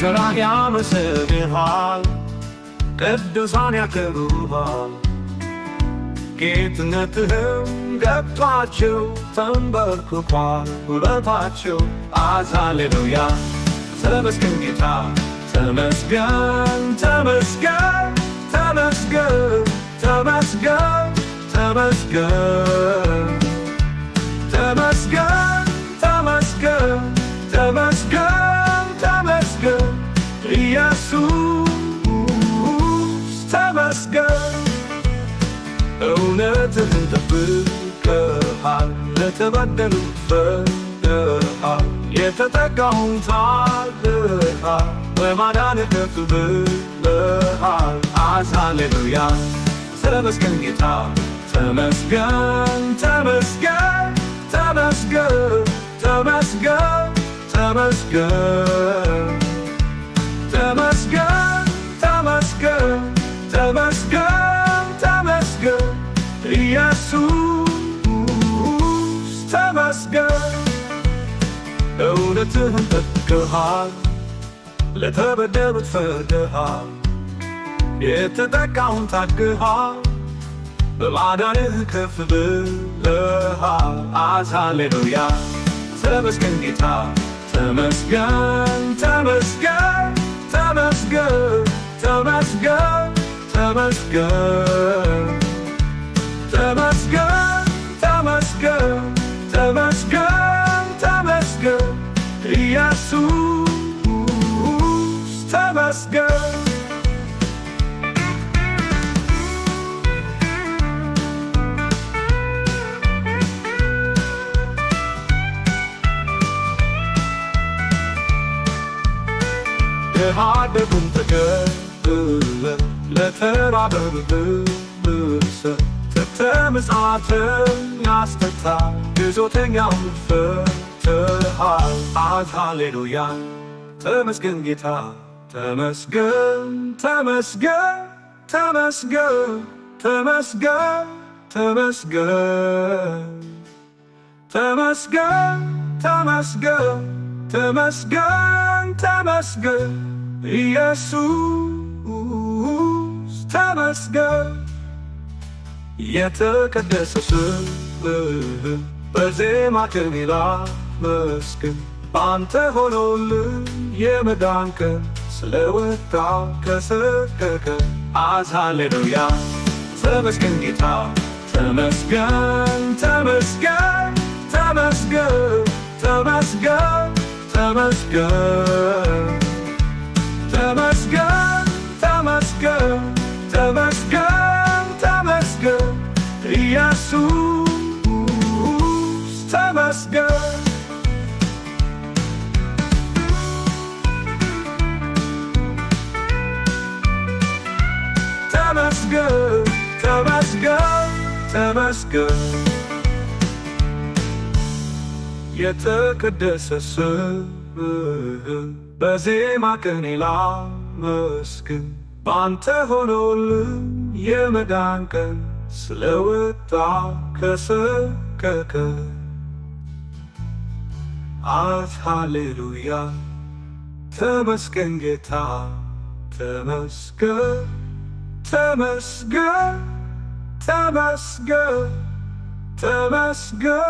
ስራህ ያመሰግንሃል፣ ቅዱሳን ያከብሩሃል። ጌትነትህም ገብቷቸው ተንበርክኳል ውለታቸው። ሃሌሉያ ተመስገን ጌታ ተመስገን ተመስገን ተመስገን ተመስገን ተመስገን ተመስገን ተመስገን ተመስገን ተመስገን ኢየሱስ ተመስገን። እውነትህን ጠብቀሃል፣ ለተበደሉት ፈርደሃል፣ የተጠቃውን ታድገሃል፣ በማዳንህ ከፍ ብለሃል። ሃሌሉያ ተመስገን ጌታ ተመስገን ተመስገን ተመስገን ተመስገን ተመስገን ተመስገን ተመስገን ተመስገን ተመስገን ኢየሱስ ተመስገን። እውነትህን ጠብቀሃል፣ ለተበደሉት ፈርደሃል፣ የተጠቃውን ታድገሃል፣ በማዳንህ ከፍ ብለሃል። ሃሌሉያ ተመስገን ጌታ ተመስገን ተመስገን ተመስገን ተመስገን ተመስገን ተመስገን ተመስገን ተመስገን ተመስገን ኢየሱስ ተመስገን። ድሃ አደጉን ተቀብለህ ለተራበው ልብሰህ ሰጥተህ ምጽዋትን ያስፈታህ ግዞተኛውን ፈትተሃል። ሃሌሉያ ተመስገን ጌታ ተመስገን ተመስገን ተመስገን ተመስገን ተመስገን ተመስገን ተመስገን ተመስገን ተመስገን ኢየሱስ ተመስገን። የተቀደሰ ስምህ በዜማ ከኔ ላመስግን፣ ባንተ ሆኖልን የመዳን ቀን ስለወጣ ከሰቀቀ። ሃሌሉያ ተመስገን ጌታ ተመስገን ተመስገን ተመስገን ተመስገን ተመስገን ተመስገን ተመስገን ተመስገን ተመስገን ኢየሱስ ተመስገን። ተመስገን ተመስገን ተመስገን የተቀደሰ ስምህ በዜማ ቅኔ ላመስግን፣ ባንተ ሆኖልን የመዳን ቀን ስለወጣ ከሰቀቀ። ሃሌሉያ ተመስገን ጌታ ተመስገን ተመስገን ተመስገን ተመስገን